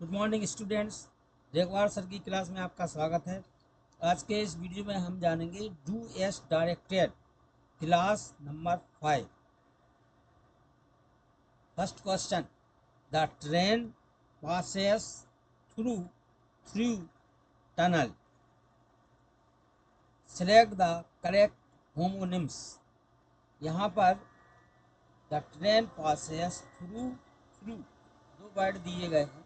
Good morning students. रेगवार sir की class में आपका स्वागत है। आज के इस वीडियो में हम जानेंगे do S directed class number 5। First question, the train passes through through tunnel. Select the correct homonyms. यहाँ पर the train passes through through दो वर्ड दिए गए हैं।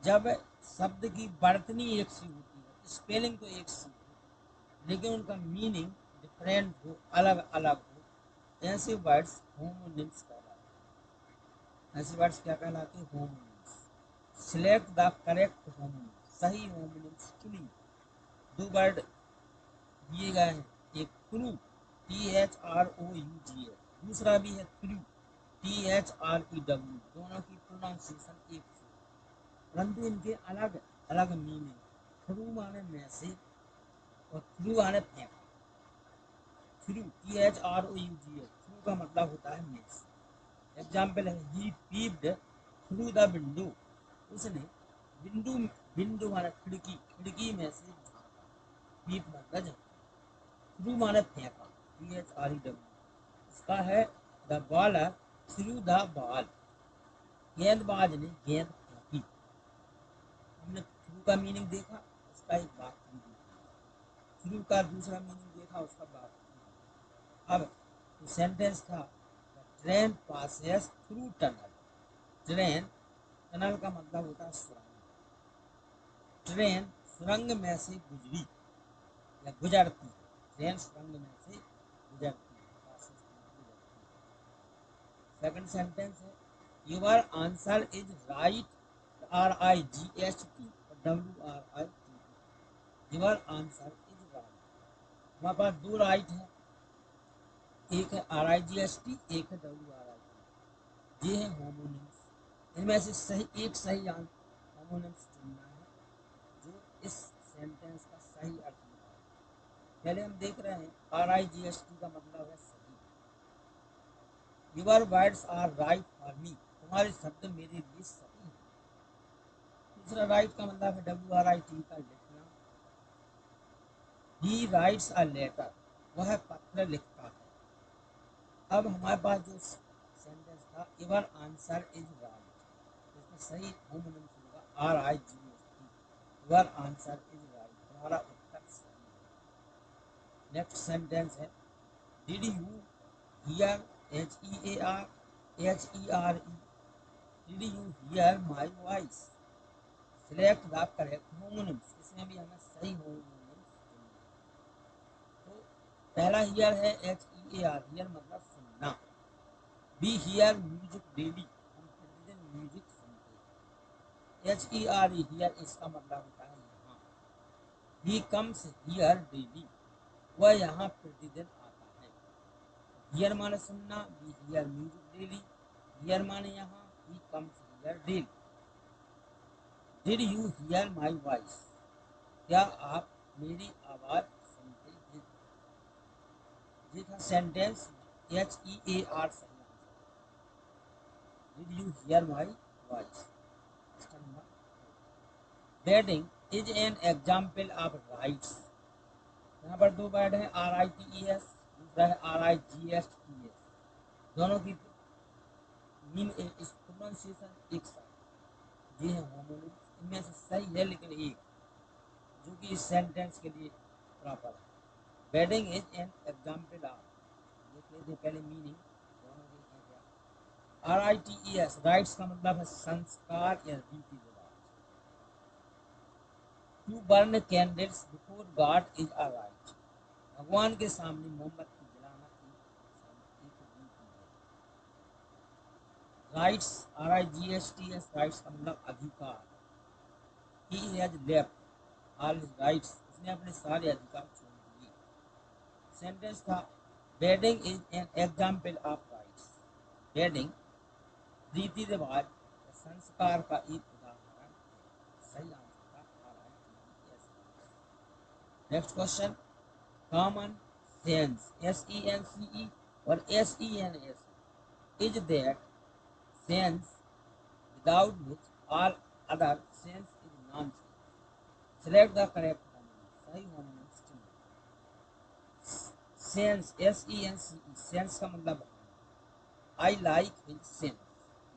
जब शब्द की वर्तनी एक सी होती है, स्पेलिंग तो एक सी है, लेकिन उनका मीनिंग डिफरेंट हो, अलग अलग हो, ऐसे वर्ड्स होमोनिम्स कहलाते हैं। ऐसे वर्ड्स क्या कहलाते हैं? Homonyms. Select the correct homonyms. सही होमोनिम्स चुनिए। दो वर्ड दिए गए हैं, एक थ्रू THROUGH, दूसरा भी है थ्रू THREW। दोनों की प्रोनाउंसिएशन एक सी, परंतु इनके अलग अलग मीनिंग। थ्रू माने मैसेज और थ्रू माने फेंका। थ्रू THROUGH, थ्रू का मतलब होता है मैसेज। एग्जाम्पल है, ही पीप्ड थ्रू द विंडो। उसने विंडो, विंडो माने खिड़की, खिड़की में से झांका। पीप मतलब झांका। थ्रू माने फेंका, THREW। इसका है the bowler through the ball. गेंदबाज ने गेंद फेंकी। हमने थ्रू का मीनिंग देखा, उसका एक वाक्य भी देखा। थ्रू का दूसरा मीनिंग देखा, उसका वाक्य। अब सेंटेंस था, train passes through tunnel. Train, tunnel का मतलब होता है सुरंग। ट्रेन सुरंग में से गुजरी या गुजरती है। ट्रेन सुरंग में से गुजरती है, पासेस गुजरती है। सेकंड सेंटेंस है, your answer is right, RIGHT और WRIT। Your answer is right. हमारे पास दो राइट है, एक है RIGHT, एक है WRIT। ये है होमोनिम्स। इनमें से सही एक सही होमोनिम्स चुनना है जो इस सेंटेंस का सही अर्थ निकाले। पहले हम देख रहे हैं, RIGHT का मतलब है सही। Your words are right for me, तुम्हारे शब्द मेरे लिए सही हैं। दूसरा राइट का मतलब है WRIT का लिखना। ही राइट्स अ लेटर, वह पत्र लिखता है। अब हमारे पास जो सेंटेंस था, योर आंसर इज राइट, इसमें सही होमोनिम्स होगा RIGHT। Your answer is right, तुम्हारा उत्तर सही है। नेक्स्ट सेंटेंस है, did you here, HEAR did you hear my voice. Select the correct homonyms. इसमें भी हमें सही होमोनिम्स चुनना है। तो पहला हियर है HEAR, हियर मतलब सुनना। वी हियर म्यूजिक डेली, हम प्रतिदिन म्यूजिक सुनते हैं। HERE, हियर इसका मतलब होता है यहाँ। ही कम्स हियर डेली, वह यहाँ प्रतिदिन आता है। हियर माने सुनना, we hear music daily, here माने यहाँ, he comes here daily. Did you hear my voice, क्या आप मेरी आवाज सुनते हैं। ये था सेंटेंस, HEAR सही answer. Did you hear my voice. Wedding is an example of rites. यहाँ पर दो वर्ड है, RITES, दूसरा है RIGHTS। दोनों की प्रोनाउंसिएशन एक साथ। ये है होमोनिम्स। इनमें से सही है लेकिन एक, जो कि इस सेंटेंस के लिए प्रॉपर है। Wedding is an example of, देख लेते पहले मीनिंग दोनों के हैं क्या। RITES, राइट्स का मतलब है संस्कार या रीति रिवाज। To burn candles before God is a rite, भगवान के सामने मोमबत्ती जलाना एक रीति है। राइट्स, RIGHTS, राइट्स का मतलब अधिकार। He has left all his rights, उसने अपने सारे अधिकार छोड़ दिए। सेंटेंस था, wedding is an example of rites. Wedding रीति रिवाज संस्कार का एक उदाहरण है। सही आंसर था RITES। Next question, common sense, SENCE और SENS is that sense without which all other sense is nonsense. Select the correct homonym. सही homonym सेंस SENCE सेंस का मतलब भावना। आई लाइक हिज सेंस,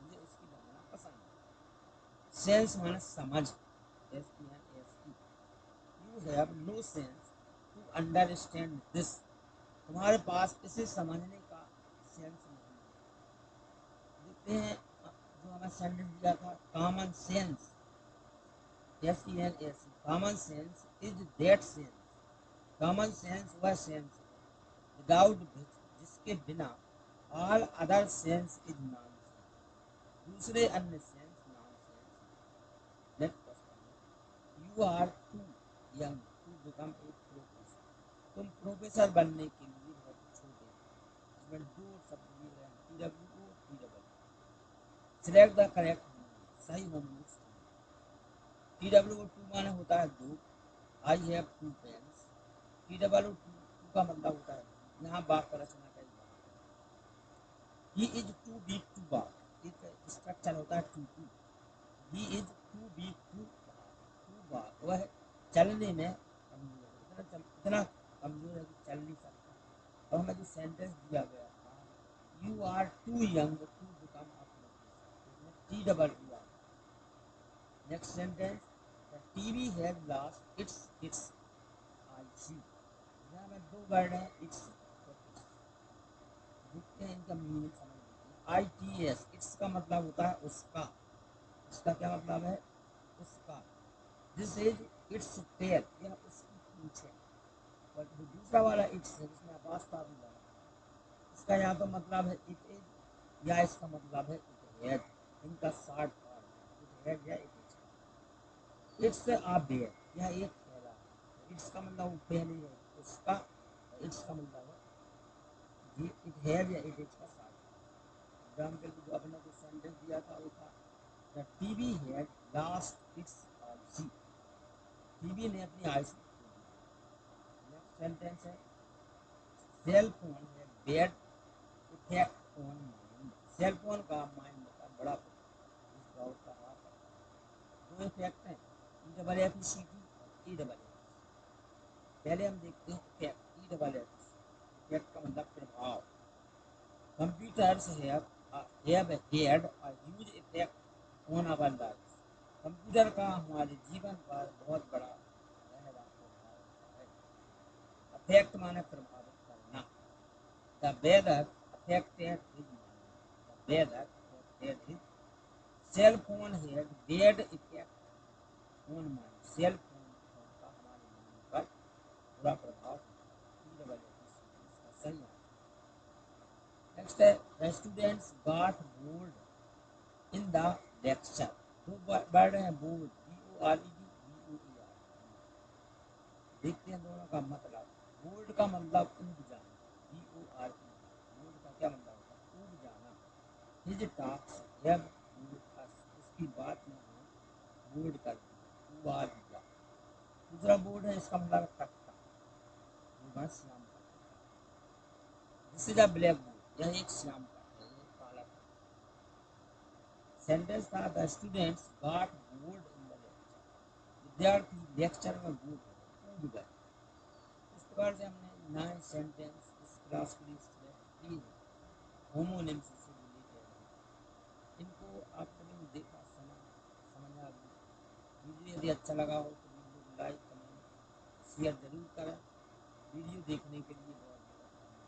मुझे उसकी भावना पसंद है। सेंस माने समझ, SENSE। You have no sense to understand this, तुम्हारे पास इसे समझने का सेंस नहीं है। देखते हैं जो हमें सेंटेंस दिया था, common sense SENSE, common sense is that sense, common sense वह सेंस है विदाउट विच, जिसके बिना all other sense is nonsense, दूसरे अन्य सेंस नॉनसेंस है। Next question, you are too young to become a professor, तुम प्रोफेसर बनने के लिए बहुत छोटे हैं। इसमें दो शब्द दिए गए हैं, TWO TW। Select the correct homonym, सही होमोनिम। TWO टू माने होता है दो, I have two pens. TWO two का मतलब होता है, यहाँ वाक्य रचना का ही is too weak to walk, एक स्ट्रक्चर होता है too to. He is too weak to walk, वह चलने में कमजोर है, इतना कमजोर है कि चल नहीं सकता। और हमें जो सेंटेंस दिया गया था, you are too young to become a professor, TWO। Next sentence, the TV has lost its IC, यहाँ में दो वर्ड हैं, इट्स और इट्स। देखते हैं इनका मीनिंग समझ लेते हैं। ITS, इट्स का मतलब होता है उसका, इसका क्या मतलब है, उसका। दिस इज इट्स टेल, यह उसकी पूंछ है। और जो दूसरा वाला इट्स है, जिसमें अपास्ट्रोफ भी लगा है, इसका या तो मतलब है इट इज, या इसका मतलब है इट हैज। इनका शॉर्ट फॉर्म है इट हैज या it is. It's a bear, यह एक थैला है। इट्स का मतलब वो पहले है उसका, इट्स का मतलब है ये इट हैज या इट इज का शॉर्ट फॉर्म। एग्जाम्पल जो अपने को सेंटेंस दिया था वो था, the TV has lost its IC, TV ने अपनी आईसी खो दी। नेक्स्ट सेंटेंस है, सेल फोन है bad effect on mind, cell phone का माइंड का बड़ा इस दौर का रहा करता है। दो इफेक्ट हैं, EFFECT और EFF। पहले हम देखते हैं इफेक्ट, EFF। इफेक्ट का मतलब प्रभाव। Computers have had a huge effect on our lives, computer का हमारे जीवन पर बहुत बड़ा गहरा प्रभाव होता है। अफेक्ट माने प्रभावित करना। The weather affected his mind, the weather affected his, cell phone had bad effect on mind, cell phone का हमारे माइंड पर बुरा प्रभाव होता है। इसका सही है। नेक्स्ट है, the students got bored in the lecture, दो वर्ड हैं बोर्ड, BORED, देखते हैं दोनों का मतलब। बोर्ड का मतलब ऊब जाना, BORE, बोर्ड का क्या मतलब होता है, ऊब जाना। हिज टॉक्स हैव बोर्ड अस, इसकी बात ने हमें बोर्ड कर दिया, उबार दिया। दूसरा बोर्ड है, इसका मतलब तख्ता, जो श्याम का तख्ता। This is a black board, यह एक श्याम का है, यह काला तख्ता। सेंटेंस था, the students got bored in the lecture, विद्यार्थी लेक्चर में बोर्ड हो गए, ऊब गए। इस प्रकार से हमने 9 सेंटेंस इस क्लास के लिए सिलेक्ट किए हैं, होमोनिम्स से रिलेटेड हैं। इनको आप सभी ने देखा, समझा भी। वीडियो यदि अच्छा लगा हो तो वीडियो को लाइक कमेंट शेयर जरूर करें। वीडियो देखने के लिए बहुत